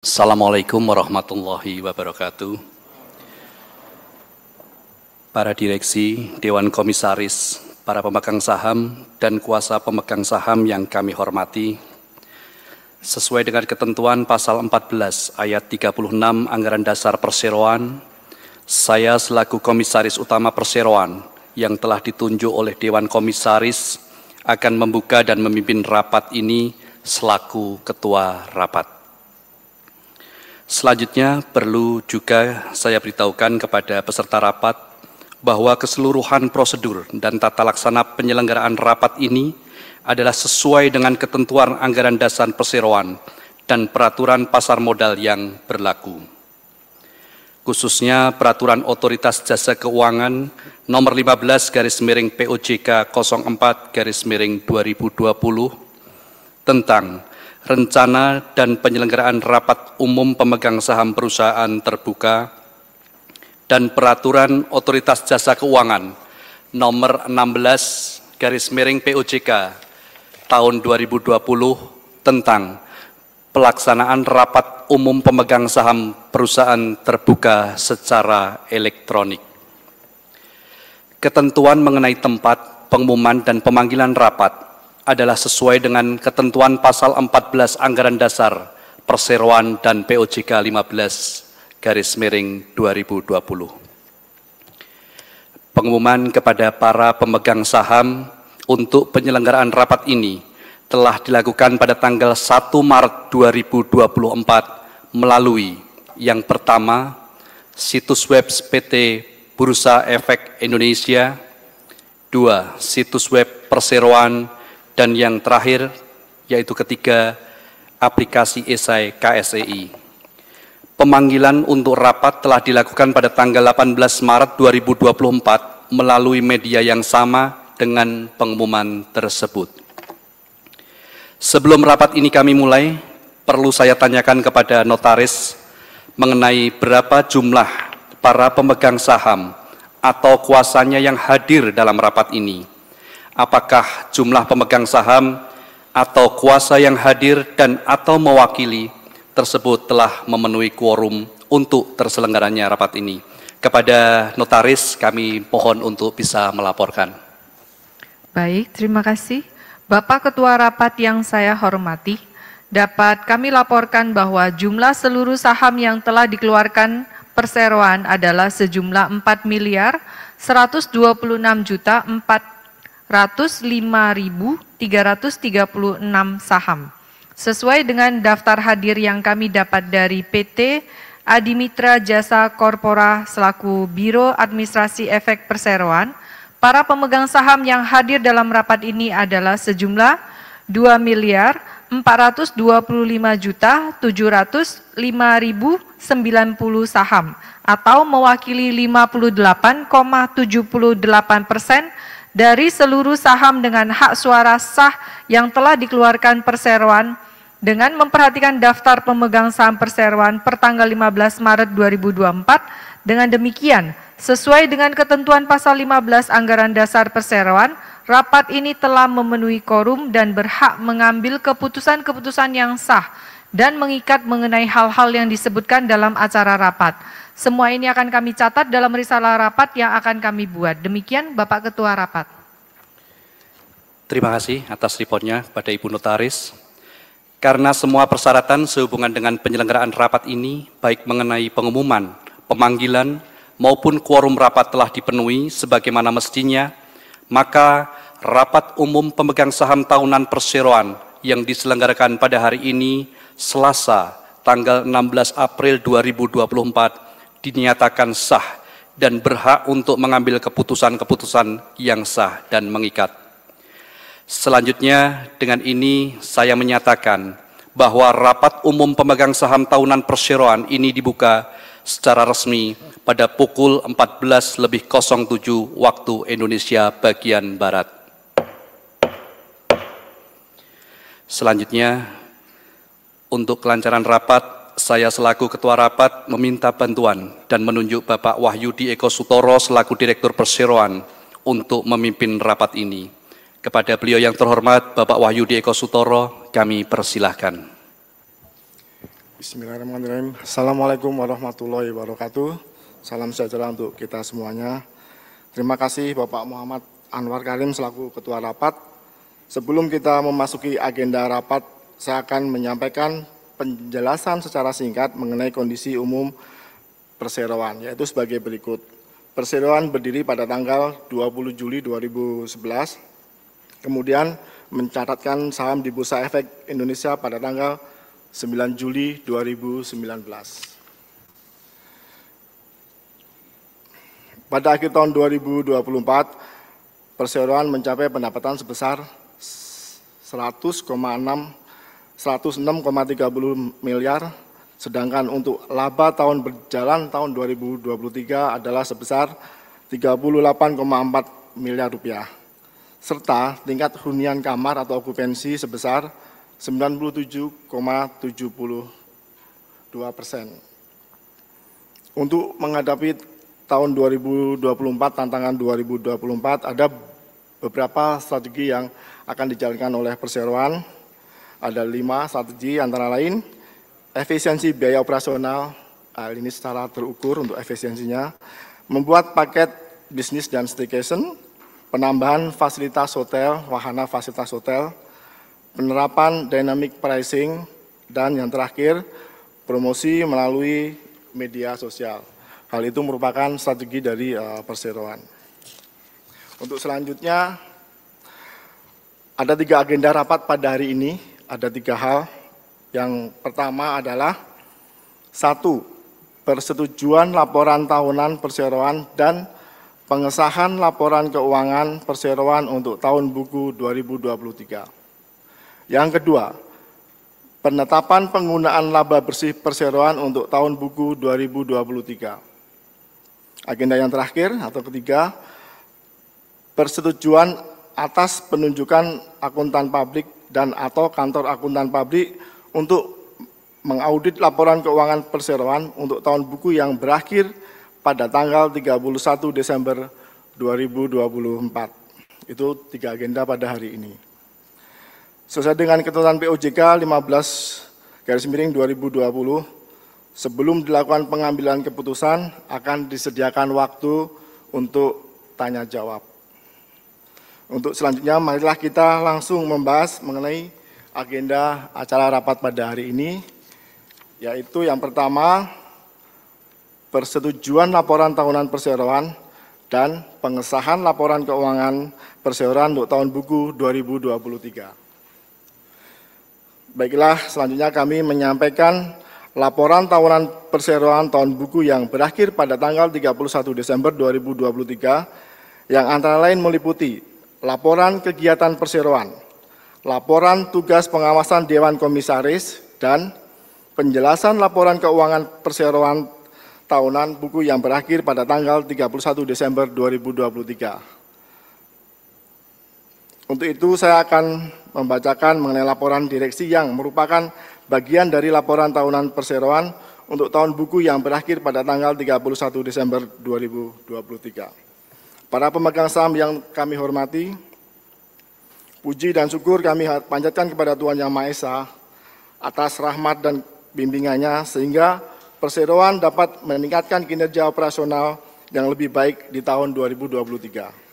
Assalamualaikum warahmatullahi wabarakatuh. Para direksi, Dewan Komisaris, para pemegang saham, dan kuasa pemegang saham yang kami hormati, sesuai dengan ketentuan pasal 14 ayat 36 Anggaran Dasar Perseroan, saya selaku Komisaris Utama Perseroan yang telah ditunjuk oleh Dewan Komisaris akan membuka dan memimpin rapat ini selaku Ketua Rapat. Selanjutnya perlu juga saya beritahukan kepada peserta rapat bahwa keseluruhan prosedur dan tata laksana penyelenggaraan rapat ini adalah sesuai dengan ketentuan Anggaran Dasar Perseroan dan peraturan pasar modal yang berlaku. Khususnya peraturan Otoritas Jasa Keuangan nomor 15/POJK 04/2020 tentang rencana dan penyelenggaraan rapat umum pemegang saham perusahaan terbuka dan peraturan Otoritas Jasa Keuangan nomor 16/POJK tahun 2020 tentang pelaksanaan rapat umum pemegang saham perusahaan terbuka secara elektronik. Ketentuan mengenai tempat, pengumuman, dan pemanggilan rapat adalah sesuai dengan ketentuan pasal 14 Anggaran Dasar Perseroan dan POJK 15/2020. Pengumuman kepada para pemegang saham untuk penyelenggaraan rapat ini telah dilakukan pada tanggal 1 Maret 2024 melalui yang pertama, situs web PT Bursa Efek Indonesia, 2. situs web Perseroan, dan yang terakhir, yaitu ketiga, aplikasi esai KSEI. Pemanggilan untuk rapat telah dilakukan pada tanggal 18 Maret 2024 melalui media yang sama dengan pengumuman tersebut. Sebelum rapat ini kami mulai, perlu saya tanyakan kepada notaris mengenai berapa jumlah para pemegang saham atau kuasanya yang hadir dalam rapat ini. Apakah jumlah pemegang saham atau kuasa yang hadir dan atau mewakili tersebut telah memenuhi quorum untuk terselenggaranya rapat ini? Kepada notaris kami mohon untuk bisa melaporkan. Baik, terima kasih. Bapak Ketua Rapat yang saya hormati, dapat kami laporkan bahwa jumlah seluruh saham yang telah dikeluarkan Perseroan adalah sejumlah 4.126.405.336 saham. Sesuai dengan daftar hadir yang kami dapat dari PT Adimitra Jasa Korpora selaku Biro Administrasi Efek Perseroan, para pemegang saham yang hadir dalam rapat ini adalah sejumlah 2.425.705.090 saham atau mewakili 58,78% dari seluruh saham dengan hak suara sah yang telah dikeluarkan Perseroan dengan memperhatikan daftar pemegang saham Perseroan per tanggal 15 Maret 2024. Dengan demikian, sesuai dengan ketentuan pasal 15 Anggaran Dasar Perseroan, rapat ini telah memenuhi quorum dan berhak mengambil keputusan-keputusan yang sah dan mengikat mengenai hal-hal yang disebutkan dalam acara rapat. Semua ini akan kami catat dalam risalah rapat yang akan kami buat. Demikian Bapak Ketua Rapat. Terima kasih atas reportnya kepada Ibu Notaris. Karena semua persyaratan sehubungan dengan penyelenggaraan rapat ini, baik mengenai pengumuman, pemanggilan, maupun quorum rapat telah dipenuhi sebagaimana mestinya, maka rapat umum pemegang saham tahunan Perseroan yang diselenggarakan pada hari ini, Selasa, tanggal 16 April 2024, dinyatakan sah dan berhak untuk mengambil keputusan-keputusan yang sah dan mengikat. Selanjutnya, dengan ini saya menyatakan bahwa rapat umum pemegang saham tahunan Perseroan ini dibuka secara resmi pada pukul 14.07 waktu Indonesia bagian Barat. Selanjutnya, untuk kelancaran rapat, saya selaku Ketua Rapat meminta bantuan dan menunjuk Bapak Wahyudi Eko Sutoro selaku Direktur Perseroan untuk memimpin rapat ini. Kepada beliau yang terhormat, Bapak Wahyudi Eko Sutoro, kami persilahkan. Bismillahirrahmanirrahim. Assalamualaikum warahmatullahi wabarakatuh. Salam sejahtera untuk kita semuanya. Terima kasih Bapak Muhammad Anwar Karim selaku Ketua Rapat. Sebelum kita memasuki agenda rapat, saya akan menyampaikan penjelasan secara singkat mengenai kondisi umum perseroan, yaitu sebagai berikut. Perseroan berdiri pada tanggal 20 Juli 2011, kemudian mencatatkan saham di Bursa Efek Indonesia pada tanggal 9 Juli 2019. Pada akhir tahun 2024, perseroan mencapai pendapatan sebesar 106,30 miliar, sedangkan untuk laba tahun berjalan tahun 2023 adalah sebesar 38,4 miliar rupiah, serta tingkat hunian kamar atau okupansi sebesar 97,72%. Untuk menghadapi tahun 2024, tantangan 2024, ada beberapa strategi yang akan dijalankan oleh perseroan. Ada 5 strategi, antara lain efisiensi biaya operasional, ini secara terukur untuk efisiensinya, membuat paket bisnis dan staycation, penambahan fasilitas hotel, wahana fasilitas hotel, penerapan dynamic pricing, dan yang terakhir, promosi melalui media sosial. Hal itu merupakan strategi dari perseroan. Untuk selanjutnya, ada 3 agenda rapat pada hari ini, ada 3 hal. Yang pertama adalah 1. Persetujuan laporan tahunan perseroan dan pengesahan laporan keuangan perseroan untuk tahun buku 2023. Yang kedua, penetapan penggunaan laba bersih perseroan untuk tahun buku 2023. Agenda yang terakhir atau ketiga, persetujuan atas penunjukan akuntan publik dan atau kantor akuntan publik untuk mengaudit laporan keuangan perseroan untuk tahun buku yang berakhir pada tanggal 31 Desember 2024. Itu 3 agenda pada hari ini. Sesuai dengan ketentuan POJK 15/2020, sebelum dilakukan pengambilan keputusan akan disediakan waktu untuk tanya jawab. Untuk selanjutnya, marilah kita langsung membahas mengenai agenda acara rapat pada hari ini, yaitu yang pertama, persetujuan laporan tahunan perseroan dan pengesahan laporan keuangan perseroan untuk tahun buku 2023. Baiklah, selanjutnya kami menyampaikan laporan tahunan perseroan tahun buku yang berakhir pada tanggal 31 Desember 2023 yang antara lain meliputi laporan kegiatan perseroan, laporan tugas pengawasan Dewan Komisaris, dan penjelasan laporan keuangan perseroan tahunan buku yang berakhir pada tanggal 31 Desember 2023. Untuk itu saya akan membacakan mengenai laporan direksi yang merupakan bagian dari laporan tahunan perseroan untuk tahun buku yang berakhir pada tanggal 31 Desember 2023. Para pemegang saham yang kami hormati, puji dan syukur kami panjatkan kepada Tuhan Yang Maha Esa atas rahmat dan bimbingannya sehingga perseroan dapat meningkatkan kinerja operasional yang lebih baik di tahun 2023.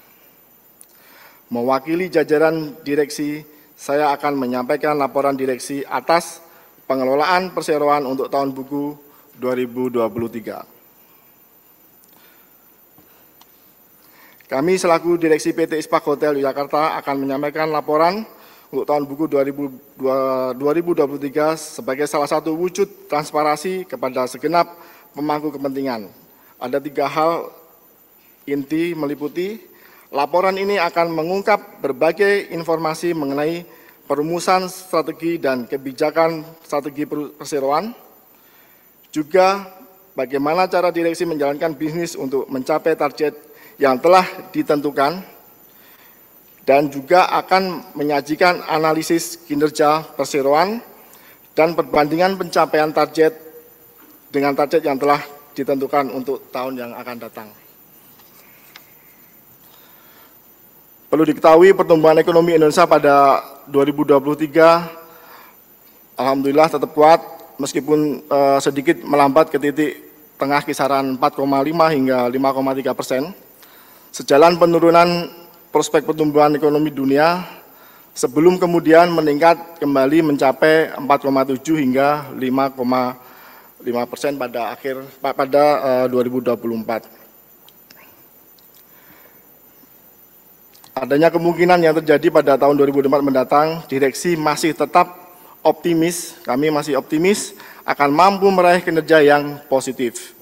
Mewakili jajaran direksi, saya akan menyampaikan laporan direksi atas pengelolaan perseroan untuk tahun buku 2023. Kami selaku Direksi PT Ispak Hotel Yogyakarta akan menyampaikan laporan untuk tahun buku 2023 sebagai salah satu wujud transparansi kepada segenap pemangku kepentingan. Ada 3 hal inti meliputi. Laporan ini akan mengungkap berbagai informasi mengenai perumusan strategi dan kebijakan strategi perseroan, juga bagaimana cara direksi menjalankan bisnis untuk mencapai target yang telah ditentukan, dan juga akan menyajikan analisis kinerja perseroan dan perbandingan pencapaian target dengan target yang telah ditentukan untuk tahun yang akan datang. Perlu diketahui pertumbuhan ekonomi Indonesia pada 2023 alhamdulillah tetap kuat meskipun sedikit melambat ke titik tengah kisaran 4,5 hingga 5,3%, sejalan penurunan prospek pertumbuhan ekonomi dunia sebelum kemudian meningkat kembali mencapai 4,7 hingga 5,5% pada 2024. Adanya kemungkinan yang terjadi pada tahun 2024 mendatang, direksi masih tetap optimis, kami masih optimis akan mampu meraih kinerja yang positif.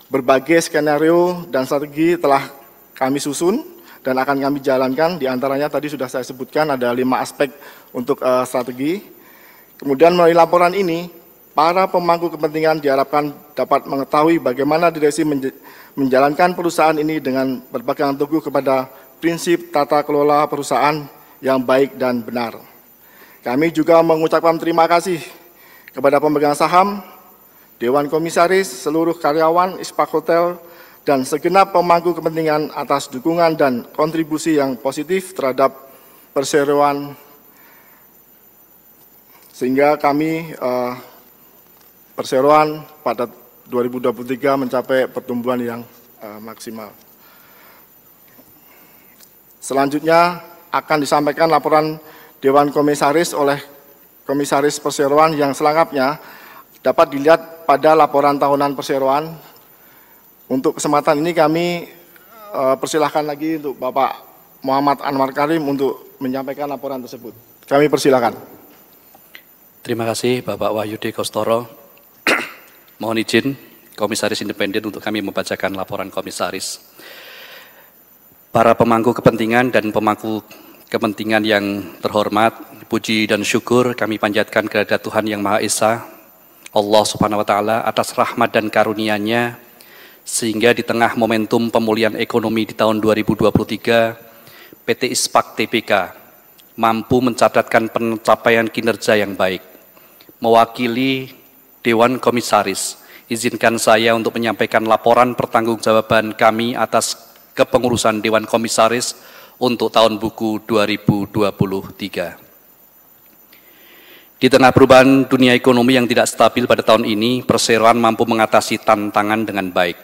Berbagai skenario dan strategi telah kami susun dan akan kami jalankan, diantaranya tadi sudah saya sebutkan ada 5 aspek untuk strategi. Kemudian melalui laporan ini, para pemangku kepentingan diharapkan dapat mengetahui bagaimana direksi menjalankan perusahaan ini dengan berpegang teguh kepada prinsip tata kelola perusahaan yang baik dan benar. Kami juga mengucapkan terima kasih kepada pemegang saham, Dewan Komisaris, seluruh karyawan Ispark Hotel, dan segenap pemangku kepentingan atas dukungan dan kontribusi yang positif terhadap perseroan, sehingga kami perseroan pada 2023 mencapai pertumbuhan yang maksimal. Selanjutnya akan disampaikan laporan Dewan Komisaris oleh Komisaris Perseroan yang selengkapnya dapat dilihat pada laporan tahunan perseroan. Untuk kesempatan ini kami persilahkan lagi untuk Bapak Muhammad Anwar Karim untuk menyampaikan laporan tersebut. Kami persilahkan. Terima kasih Bapak Wahyudi Kostoro. Mohon izin Komisaris Independen untuk kami membacakan laporan Komisaris. Para pemangku kepentingan dan pemangku kepentingan yang terhormat, puji dan syukur kami panjatkan kepada Tuhan Yang Maha Esa, Allah Subhanahu wa Ta'ala, atas rahmat dan karunia-Nya, sehingga di tengah momentum pemulihan ekonomi di tahun 2023, PT Ispark Tbk mampu mencatatkan pencapaian kinerja yang baik. Mewakili Dewan Komisaris, izinkan saya untuk menyampaikan laporan pertanggungjawaban kami atas kepengurusan Dewan Komisaris untuk tahun buku 2023. Di tengah perubahan dunia ekonomi yang tidak stabil pada tahun ini, perseroan mampu mengatasi tantangan dengan baik.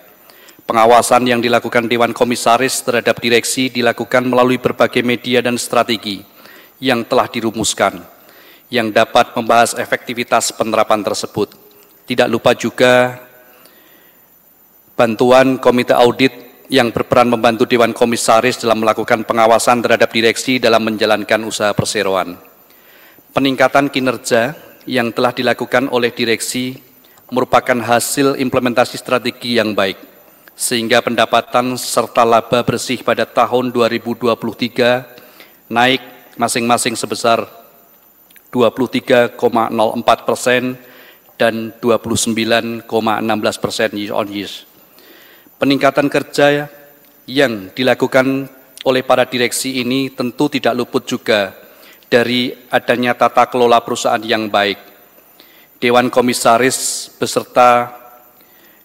Pengawasan yang dilakukan Dewan Komisaris terhadap direksi dilakukan melalui berbagai media dan strategi yang telah dirumuskan, yang dapat membahas efektivitas penerapan tersebut. Tidak lupa juga bantuan Komite Audit yang berperan membantu Dewan Komisaris dalam melakukan pengawasan terhadap direksi dalam menjalankan usaha perseroan. Peningkatan kinerja yang telah dilakukan oleh direksi merupakan hasil implementasi strategi yang baik, sehingga pendapatan serta laba bersih pada tahun 2023 naik masing-masing sebesar 23,04% dan 29,16% year on year. Peningkatan kerja yang dilakukan oleh para direksi ini tentu tidak luput juga dari adanya tata kelola perusahaan yang baik. Dewan Komisaris beserta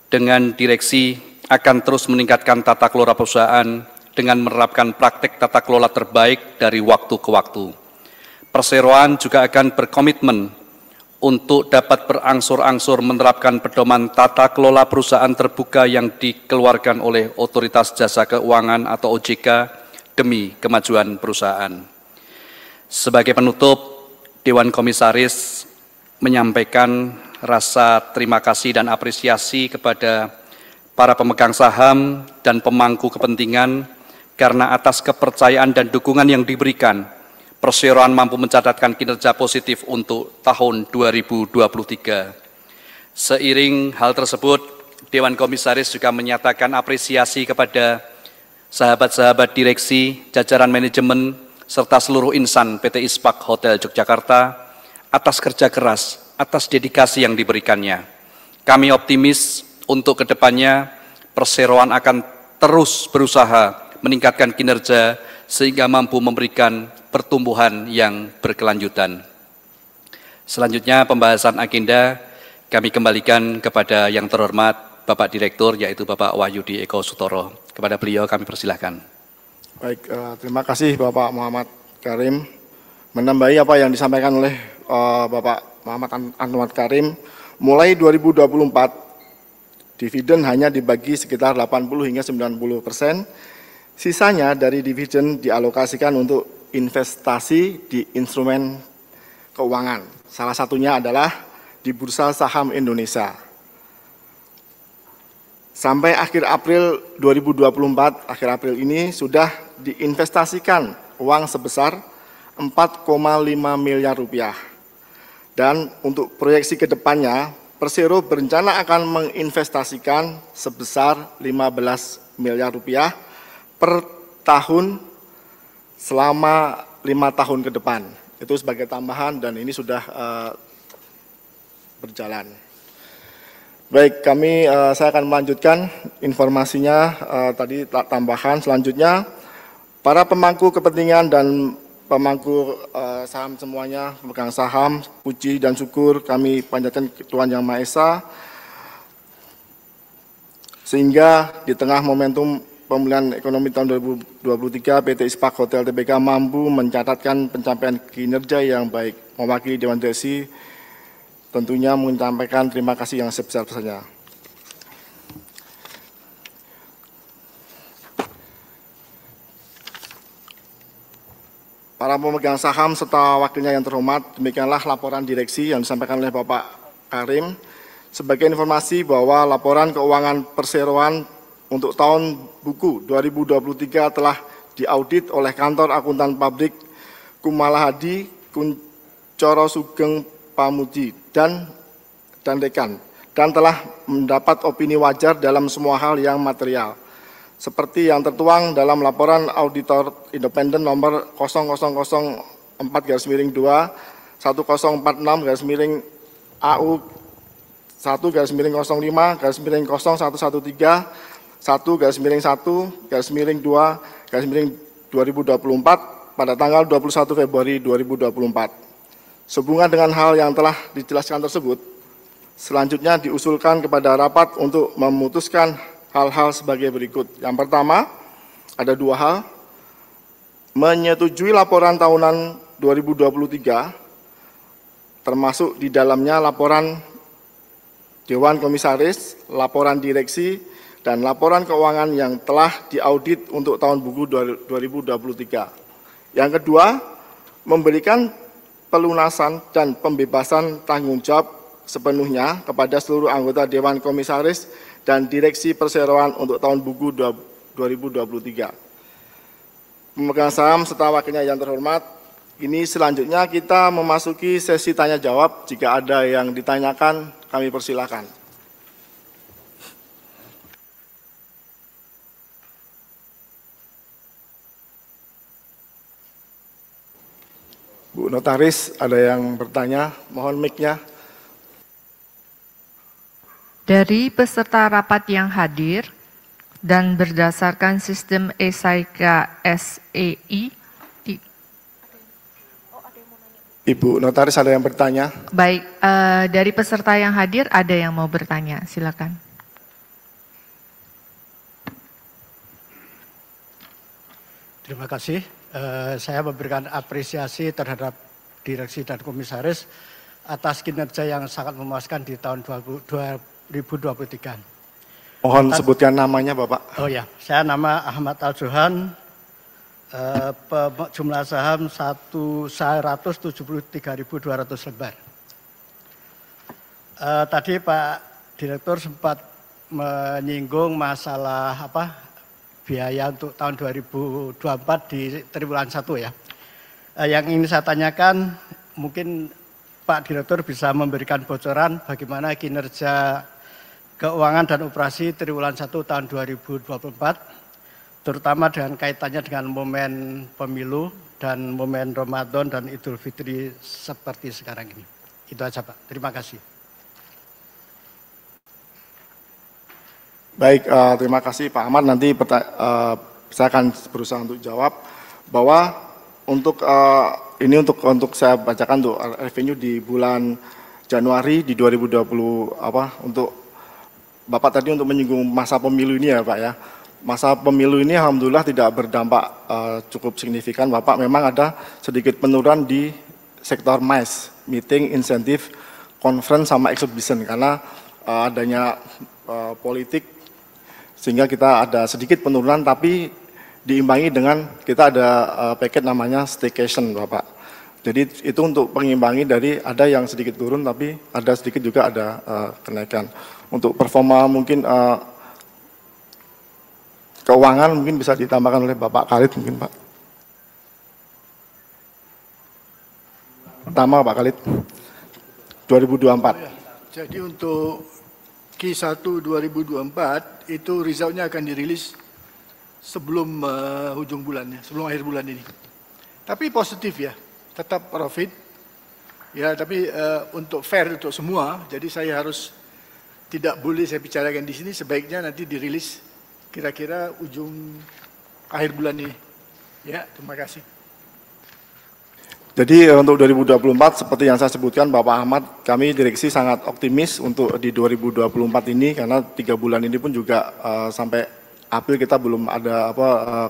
dengan direksi akan terus meningkatkan tata kelola perusahaan dengan menerapkan praktek tata kelola terbaik dari waktu ke waktu. Perseroan juga akan berkomitmen untuk dapat berangsur-angsur menerapkan pedoman tata kelola perusahaan terbuka yang dikeluarkan oleh Otoritas Jasa Keuangan atau OJK demi kemajuan perusahaan. Sebagai penutup, Dewan Komisaris menyampaikan rasa terima kasih dan apresiasi kepada para pemegang saham dan pemangku kepentingan karena atas kepercayaan dan dukungan yang diberikan, perseroan mampu mencatatkan kinerja positif untuk tahun 2023. Seiring hal tersebut, Dewan Komisaris juga menyatakan apresiasi kepada sahabat-sahabat direksi, jajaran manajemen, serta seluruh insan PT Ispark Hotel Yogyakarta atas kerja keras, atas dedikasi yang diberikannya. Kami optimis untuk kedepannya perseroan akan terus berusaha meningkatkan kinerja sehingga mampu memberikan pertumbuhan yang berkelanjutan. Selanjutnya pembahasan agenda kami kembalikan kepada yang terhormat Bapak Direktur, yaitu Bapak Wahyudi Eko Sutoro. Kepada beliau kami persilahkan. Baik, terima kasih Bapak Muhammad Karim. Menambahi apa yang disampaikan oleh Bapak Muhammad Anwar Karim, Mulai 2024, dividen hanya dibagi sekitar 80 hingga 90%. Sisanya dari dividen dialokasikan untuk investasi di instrumen keuangan. Salah satunya adalah di Bursa Saham Indonesia. Sampai akhir April 2024, akhir April ini sudah diinvestasikan uang sebesar 4,5 miliar rupiah. Dan untuk proyeksi ke depannya, Persero berencana akan menginvestasikan sebesar 15 miliar rupiah per tahun selama 5 tahun ke depan. Itu sebagai tambahan dan ini sudah berjalan. Baik, saya akan melanjutkan informasinya tadi tambahan. Selanjutnya, para pemangku kepentingan dan pemangku saham semuanya, pemegang saham, puji dan syukur kami panjatkan Tuhan Yang Maha Esa, sehingga di tengah momentum pemulihan ekonomi tahun 2023, PT Ispak Hotel Tbk mampu mencatatkan pencapaian kinerja yang baik. Mewakili Dewan Direksi, tentunya menyampaikan terima kasih yang sebesar-besarnya. Para pemegang saham serta wakilnya yang terhormat, demikianlah laporan direksi yang disampaikan oleh Bapak Karim. Sebagai informasi bahwa laporan keuangan perseroan untuk tahun buku 2023 telah diaudit oleh Kantor Akuntan Pabrik Kumalahadi, Kuncoro Sugeng Pamuji dan rekan, dan telah mendapat opini wajar dalam semua hal yang material, seperti yang tertuang dalam laporan auditor independen nomor 0004/2 1046/AU 1/05/0113 1/1/2/2024 pada tanggal 21 Februari 2024. Sehubungan dengan hal yang telah dijelaskan tersebut, selanjutnya diusulkan kepada rapat untuk memutuskan hal-hal sebagai berikut. Yang pertama, ada 2 hal. Menyetujui laporan tahunan 2023, termasuk di dalamnya laporan Dewan Komisaris, laporan direksi, dan laporan keuangan yang telah diaudit untuk tahun buku 2023. Yang kedua, memberikan pelunasan dan pembebasan tanggung jawab sepenuhnya kepada seluruh anggota Dewan Komisaris dan Direksi Perseroan untuk tahun buku 2023. Pemegang saham serta wakilnya yang terhormat, ini selanjutnya kita memasuki sesi tanya jawab. Jika ada yang ditanyakan, kami persilakan. Bu Notaris, ada yang bertanya, mohon mic-nya. Dari peserta rapat yang hadir dan berdasarkan sistem e-Saika SEI, Ibu Notaris, ada yang bertanya? baik, dari peserta yang hadir ada yang mau bertanya, silakan. Terima kasih. Saya memberikan apresiasi terhadap direksi dan komisaris atas kinerja yang sangat memuaskan di tahun 2023. Mohon sebutkan namanya, Bapak. Oh ya, saya nama Ahmad Al-Johan, jumlah saham 173.200 lembar. Tadi Pak Direktur sempat menyinggung masalah biaya untuk tahun 2024 di triwulan 1 ya. Yang ingin saya tanyakan, mungkin Pak Direktur bisa memberikan bocoran bagaimana kinerja keuangan dan operasi triwulan 1 tahun 2024, terutama dengan kaitannya dengan momen pemilu dan momen Ramadan dan Idul Fitri seperti sekarang ini. Itu aja Pak, terima kasih. Baik, terima kasih Pak Ahmad. Nanti saya akan berusaha untuk jawab bahwa untuk ini untuk saya bacakan tuh revenue di bulan Januari di 2020 untuk Bapak tadi untuk menyinggung masa pemilu ini ya Pak ya. Masa pemilu ini alhamdulillah tidak berdampak cukup signifikan Bapak. Memang ada sedikit penurunan di sektor MICE, Meeting Incentive conference sama exhibition karena adanya politik sehingga kita ada sedikit penurunan tapi diimbangi dengan kita ada paket namanya staycation Bapak. Jadi itu untuk mengimbangi dari ada yang sedikit turun tapi ada sedikit juga ada kenaikan. Untuk performa mungkin keuangan mungkin bisa ditambahkan oleh Bapak Khalid mungkin Pak. Pertama Pak Khalid, 2024. Jadi untuk Q1 2024 itu resultnya akan dirilis sebelum ujung bulannya, sebelum akhir bulan ini. Tapi positif ya, tetap profit. Ya, tapi untuk fair untuk semua, jadi saya harus tidak boleh saya bicarakan di sini, sebaiknya nanti dirilis kira-kira ujung akhir bulan ini. Ya, terima kasih. Jadi untuk 2024 seperti yang saya sebutkan Bapak Ahmad, kami direksi sangat optimis untuk di 2024 ini karena 3 bulan ini pun juga sampai April kita belum ada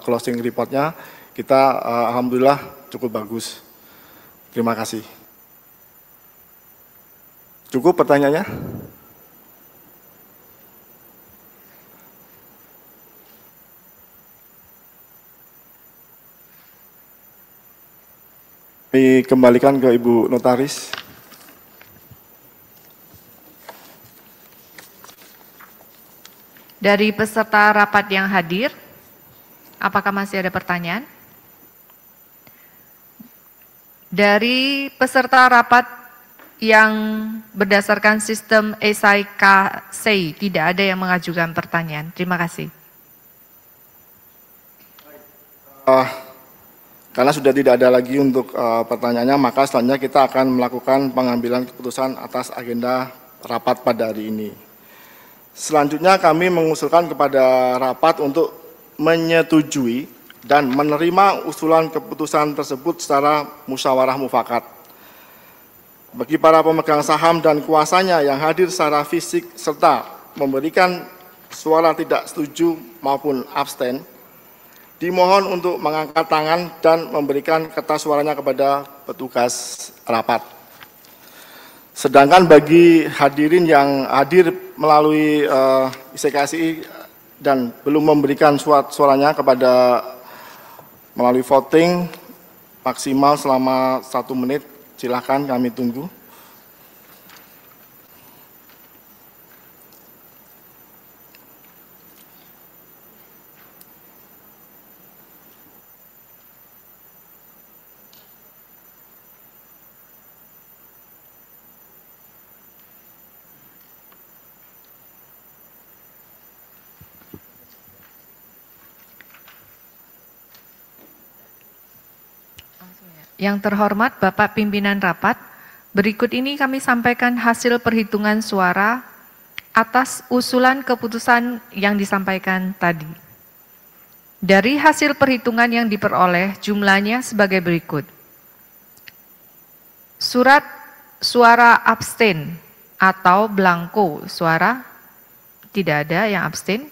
closing reportnya. Kita alhamdulillah cukup bagus. Terima kasih. Cukup pertanyaannya? Dikembalikan ke Ibu Notaris. Dari peserta rapat yang hadir, apakah masih ada pertanyaan? Dari peserta rapat yang berdasarkan sistem SIK-SEI, tidak ada yang mengajukan pertanyaan. Terima kasih. Karena sudah tidak ada lagi untuk pertanyaannya, maka selanjutnya kita akan melakukan pengambilan keputusan atas agenda rapat pada hari ini. Selanjutnya kami mengusulkan kepada rapat untuk menyetujui dan menerima usulan keputusan tersebut secara musyawarah mufakat. Bagi para pemegang saham dan kuasanya yang hadir secara fisik serta memberikan suara tidak setuju maupun abstain, dimohon untuk mengangkat tangan dan memberikan kertas suaranya kepada petugas rapat. Sedangkan bagi hadirin yang hadir melalui ICKSI dan belum memberikan suaranya kepada melalui voting maksimal selama 1 menit, silakan kami tunggu. Yang terhormat Bapak Pimpinan Rapat, berikut ini kami sampaikan hasil perhitungan suara atas usulan keputusan yang disampaikan tadi. Dari hasil perhitungan yang diperoleh jumlahnya sebagai berikut. Surat suara abstain atau blanko suara, tidak ada yang abstain.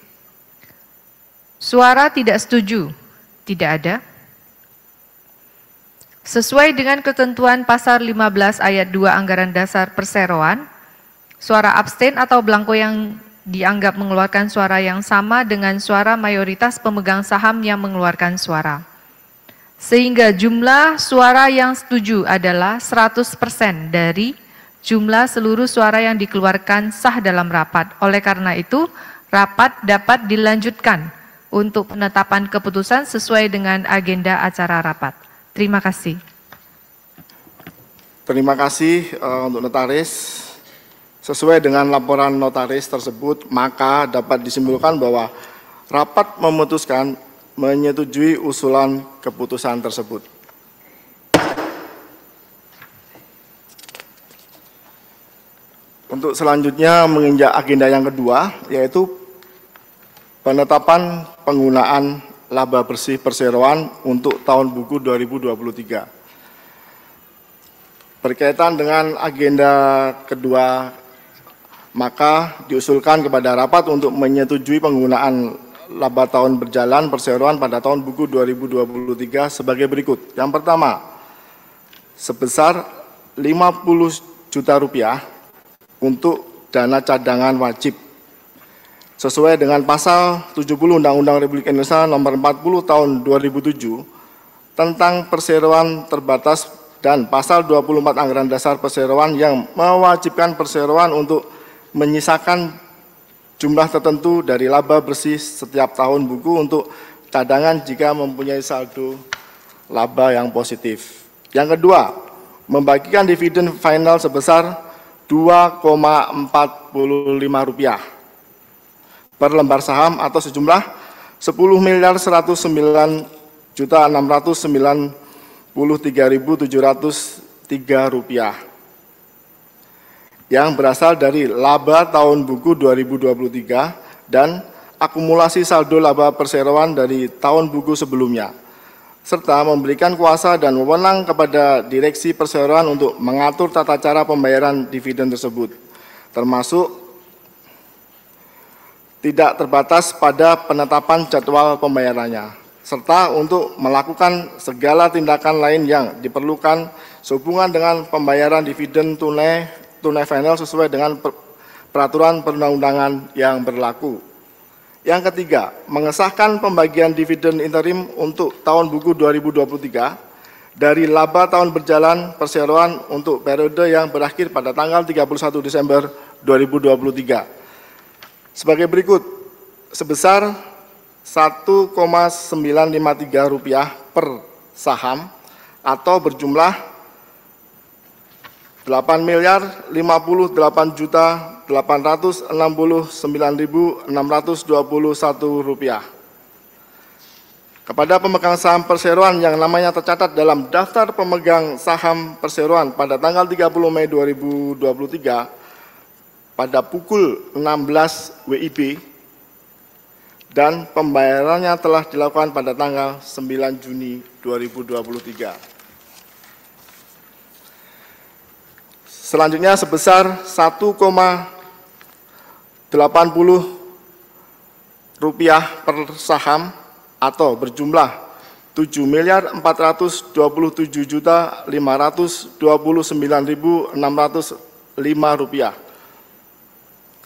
Suara tidak setuju, tidak ada. Sesuai dengan ketentuan pasal 15 ayat 2 Anggaran Dasar Perseroan, suara abstain atau blanko yang dianggap mengeluarkan suara yang sama dengan suara mayoritas pemegang saham yang mengeluarkan suara. Sehingga jumlah suara yang setuju adalah 100% dari jumlah seluruh suara yang dikeluarkan sah dalam rapat. Oleh karena itu, rapat dapat dilanjutkan untuk penetapan keputusan sesuai dengan agenda acara rapat. Terima kasih. Terima kasih untuk notaris. Sesuai dengan laporan notaris tersebut, maka dapat disimpulkan bahwa rapat memutuskan menyetujui usulan keputusan tersebut. Untuk selanjutnya menginjak agenda yang kedua, yaitu penetapan penggunaan laba bersih perseroan untuk tahun buku 2023. Berkaitan dengan agenda kedua, maka diusulkan kepada rapat untuk menyetujui penggunaan laba tahun berjalan perseroan pada tahun buku 2023 sebagai berikut. Yang pertama, sebesar 50 juta rupiah untuk dana cadangan wajib sesuai dengan pasal 70 Undang-Undang Republik Indonesia nomor 40 tahun 2007 tentang perseroan terbatas dan pasal 24 Anggaran Dasar Perseroan yang mewajibkan perseroan untuk menyisakan jumlah tertentu dari laba bersih setiap tahun buku untuk cadangan jika mempunyai saldo laba yang positif. Yang kedua, membagikan dividen final sebesar Rp2,45 per lembar saham atau sejumlah 10.109.693.703 rupiah yang berasal dari laba tahun buku 2023 dan akumulasi saldo laba perseroan dari tahun buku sebelumnya, serta memberikan kuasa dan wewenang kepada Direksi Perseroan untuk mengatur tata cara pembayaran dividen tersebut, termasuk tidak terbatas pada penetapan jadwal pembayarannya, serta untuk melakukan segala tindakan lain yang diperlukan sehubungan dengan pembayaran dividen tunai final sesuai dengan peraturan perundang-undangan yang berlaku. Yang ketiga, mengesahkan pembagian dividen interim untuk tahun buku 2023 dari laba tahun berjalan perseroan untuk periode yang berakhir pada tanggal 31 Desember 2023. Sebagai berikut, sebesar Rp1,953 per saham atau berjumlah Rp8.058.869.621 kepada pemegang saham perseroan yang namanya tercatat dalam daftar pemegang saham perseroan pada tanggal 30 Mei 2023 pada pukul 16 WIB dan pembayarannya telah dilakukan pada tanggal 9 Juni 2023. Selanjutnya sebesar Rp1,80 per saham atau berjumlah Rp7.429.529.605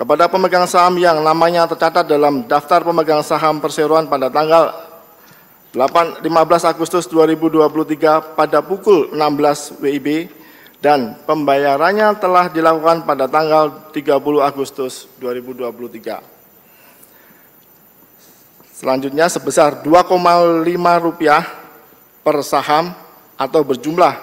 kepada pemegang saham yang namanya tercatat dalam daftar pemegang saham perseroan pada tanggal 15 Agustus 2023 pada pukul 16 WIB dan pembayarannya telah dilakukan pada tanggal 30 Agustus 2023. Selanjutnya sebesar Rp2,5 per saham atau berjumlah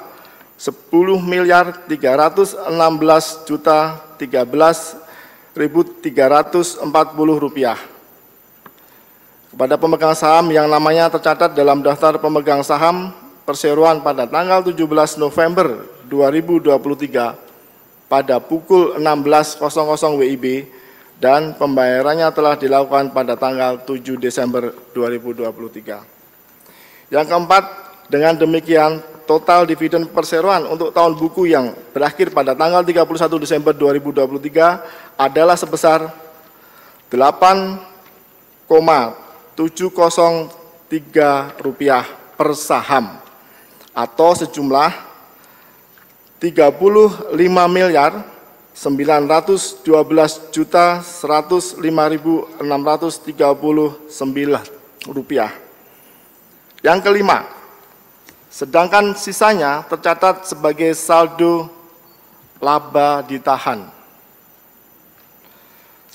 Rp10.316.013.340 kepada pemegang saham yang namanya tercatat dalam daftar pemegang saham perseroan pada tanggal 17 November 2023 pada pukul 16.00 WIB dan pembayarannya telah dilakukan pada tanggal 7 Desember 2023. Yang keempat, dengan demikian total dividen perseroan untuk tahun buku yang berakhir pada tanggal 31 Desember 2023 adalah sebesar Rp8,703 per saham atau sejumlah Rp30.519.105.639. Yang kelima, sedangkan sisanya tercatat sebagai saldo laba ditahan.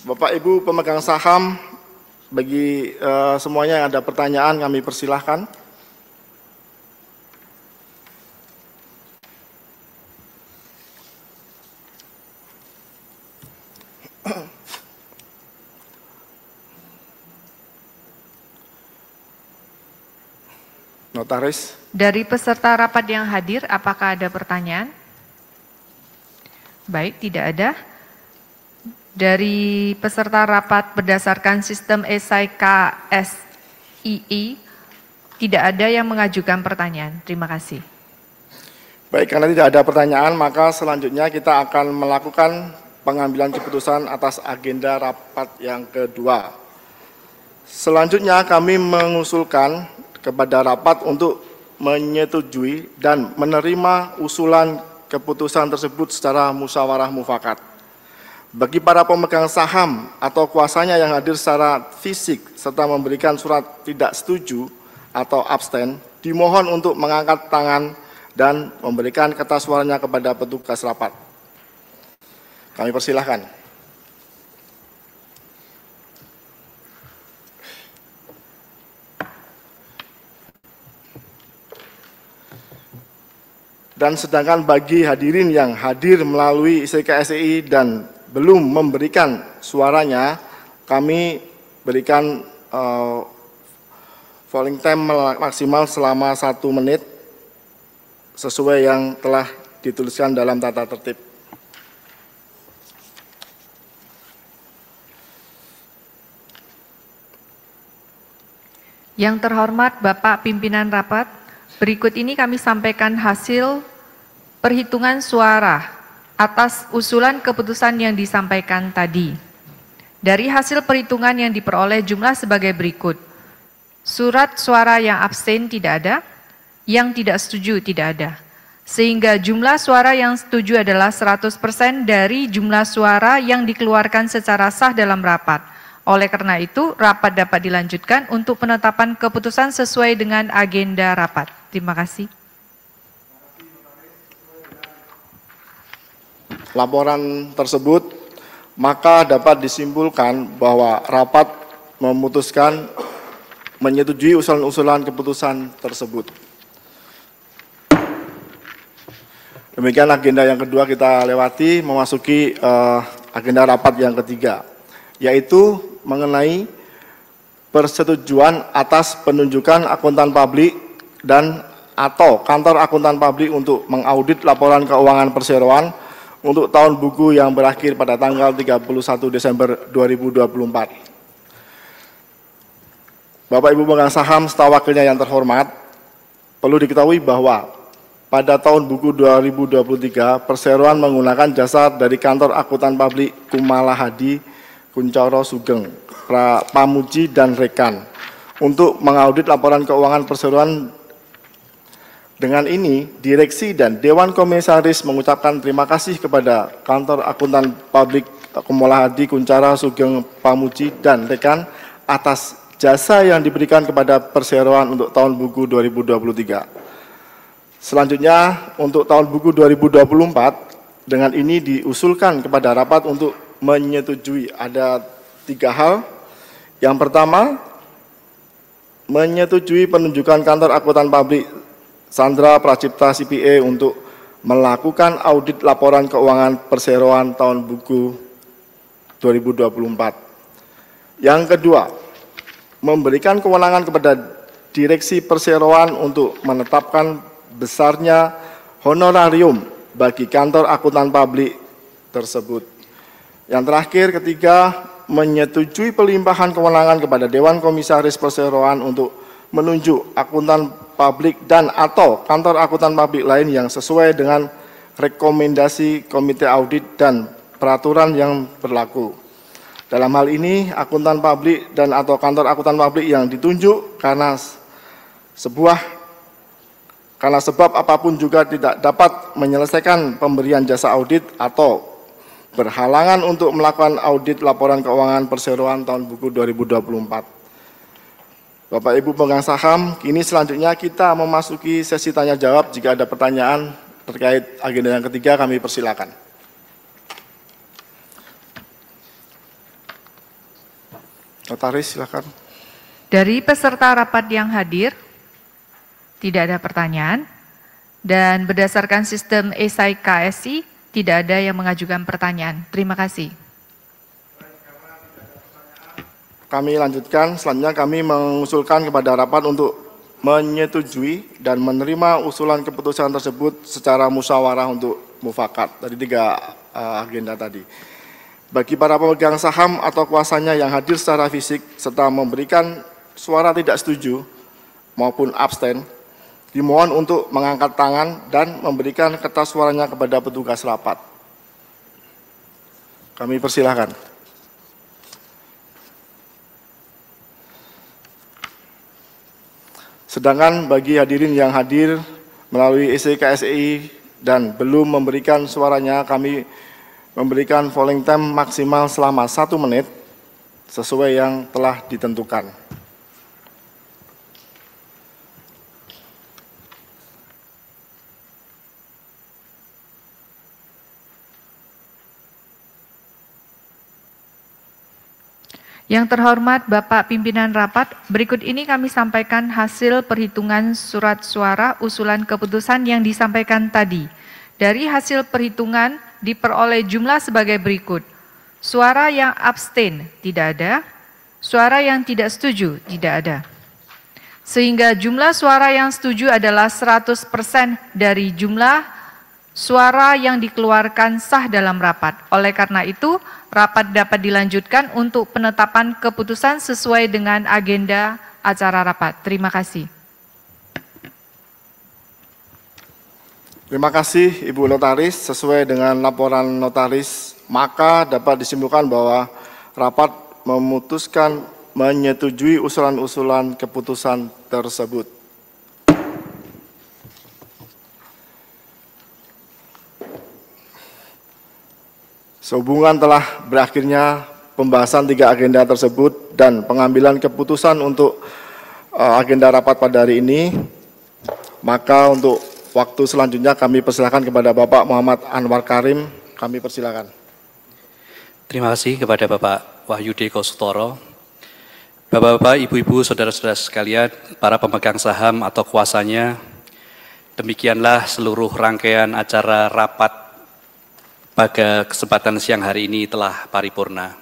Bapak Ibu pemegang saham, bagi semuanya yang ada pertanyaan kami persilahkan. Notaris. Dari peserta rapat yang hadir, apakah ada pertanyaan? Baik, tidak ada. Dari peserta rapat berdasarkan sistem esai KSII, tidak ada yang mengajukan pertanyaan. Terima kasih. Baik, karena tidak ada pertanyaan, maka selanjutnya kita akan melakukan pengambilan keputusan atas agenda rapat yang kedua. Selanjutnya kami mengusulkan kepada rapat untuk menyetujui dan menerima usulan keputusan tersebut secara musyawarah mufakat. Bagi para pemegang saham atau kuasanya yang hadir secara fisik serta memberikan surat tidak setuju atau abstain, dimohon untuk mengangkat tangan dan memberikan kertas suaranya kepada petugas rapat. Kami persilahkan. Dan sedangkan bagi hadirin yang hadir melalui ICKSEI dan belum memberikan suaranya, kami berikan polling time maksimal selama 1 menit sesuai yang telah dituliskan dalam tata tertib. Yang terhormat Bapak Pimpinan Rapat, berikut ini kami sampaikan hasil perhitungan suara atas usulan keputusan yang disampaikan tadi. Dari hasil perhitungan yang diperoleh jumlah sebagai berikut. Surat suara yang abstain tidak ada, yang tidak setuju tidak ada. Sehingga jumlah suara yang setuju adalah 100% dari jumlah suara yang dikeluarkan secara sah dalam rapat. Oleh karena itu, rapat dapat dilanjutkan untuk penetapan keputusan sesuai dengan agenda rapat. Terima kasih. Laporan tersebut, maka dapat disimpulkan bahwa rapat memutuskan menyetujui usulan-usulan keputusan tersebut. Demikian agenda yang kedua kita lewati, memasuki agenda rapat yang ketiga, yaitu mengenai persetujuan atas penunjukan akuntan publik dan atau kantor akuntan publik untuk mengaudit laporan keuangan perseroan untuk tahun buku yang berakhir pada tanggal 31 Desember 2024. Bapak Ibu pemegang saham serta wakilnya yang terhormat, perlu diketahui bahwa pada tahun buku 2023, perseroan menggunakan jasa dari kantor akuntan publik Kumala Hadi, Kuncoro Sugeng, Pamuji, dan rekan untuk mengaudit laporan keuangan perseroan. Dengan ini, direksi dan Dewan Komisaris mengucapkan terima kasih kepada kantor akuntan publik Kumala Hadi, Kuncara, Sugeng, Pamuji, dan rekan atas jasa yang diberikan kepada perseroan untuk tahun buku 2023. Selanjutnya, untuk tahun buku 2024, dengan ini diusulkan kepada rapat untuk menyetujui ada 3 hal. Yang pertama, menyetujui penunjukan kantor akuntan publik Sandra Pracipta CPA untuk melakukan audit laporan keuangan perseroan tahun buku 2024. Yang kedua, memberikan kewenangan kepada direksi perseroan untuk menetapkan besarnya honorarium bagi kantor akuntan publik tersebut. Yang terakhir, ketiga, menyetujui pelimpahan kewenangan kepada Dewan Komisaris Perseroan untuk menunjuk akuntan publik dan atau kantor akuntan publik lain yang sesuai dengan rekomendasi Komite Audit dan peraturan yang berlaku. Dalam hal ini, akuntan publik dan atau kantor akuntan publik yang ditunjuk karena sebab apapun juga tidak dapat menyelesaikan pemberian jasa audit atau berhalangan untuk melakukan audit laporan keuangan perseroan tahun buku 2024. Bapak Ibu pemegang saham, kini selanjutnya kita memasuki sesi tanya jawab. Jika ada pertanyaan terkait agenda yang ketiga, kami persilakan. Notaris, silakan. Dari peserta rapat yang hadir, tidak ada pertanyaan, dan berdasarkan sistem ICKSEI, tidak ada yang mengajukan pertanyaan. Terima kasih. Kami lanjutkan, selanjutnya kami mengusulkan kepada rapat untuk menyetujui dan menerima usulan keputusan tersebut secara musyawarah untuk mufakat. Dari 3 agenda tadi. Bagi para pemegang saham atau kuasanya yang hadir secara fisik serta memberikan suara tidak setuju maupun abstain, dimohon untuk mengangkat tangan dan memberikan kertas suaranya kepada petugas rapat. Kami persilahkan. Sedangkan bagi hadirin yang hadir melalui ICKSEI dan belum memberikan suaranya, kami memberikan polling time maksimal selama 1 menit sesuai yang telah ditentukan. Yang terhormat Bapak Pimpinan Rapat, berikut ini kami sampaikan hasil perhitungan surat suara usulan keputusan yang disampaikan tadi. Dari hasil perhitungan diperoleh jumlah sebagai berikut. Suara yang abstain tidak ada, suara yang tidak setuju tidak ada. Sehingga jumlah suara yang setuju adalah 100% dari jumlah suara yang dikeluarkan sah dalam rapat. Oleh karena itu, rapat dapat dilanjutkan untuk penetapan keputusan sesuai dengan agenda acara rapat. Terima kasih. Terima kasih Ibu Notaris. Sesuai dengan laporan Notaris, maka dapat disimpulkan bahwa rapat memutuskan menyetujui usulan-usulan keputusan tersebut. Sehubungan telah berakhirnya pembahasan 3 agenda tersebut dan pengambilan keputusan untuk agenda rapat pada hari ini, maka untuk waktu selanjutnya kami persilakan kepada Bapak Muhammad Anwar Karim. Kami persilakan. Terima kasih kepada Bapak Wahyudi Kosutoro. Bapak-bapak, ibu-ibu, saudara-saudara sekalian, para pemegang saham atau kuasanya, demikianlah seluruh rangkaian acara rapat pada kesempatan siang hari ini telah paripurna.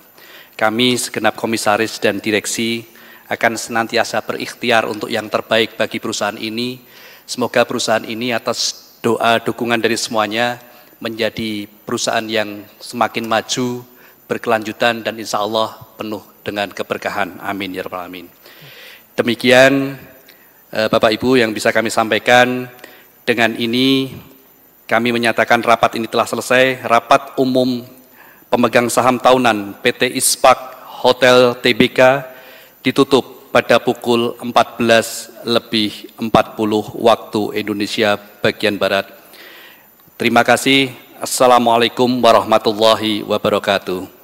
Kami segenap komisaris dan direksi akan senantiasa berikhtiar untuk yang terbaik bagi perusahaan ini. Semoga perusahaan ini atas doa dukungan dari semuanya menjadi perusahaan yang semakin maju, berkelanjutan, dan insya Allah penuh dengan keberkahan. Amin ya rabbal alamin. Demikian Bapak Ibu yang bisa kami sampaikan. Dengan ini kami menyatakan rapat ini telah selesai. Rapat umum pemegang saham tahunan PT Ispak Hotel Tbk ditutup pada pukul 14.40 waktu Indonesia bagian Barat. Terima kasih. Assalamualaikum warahmatullahi wabarakatuh.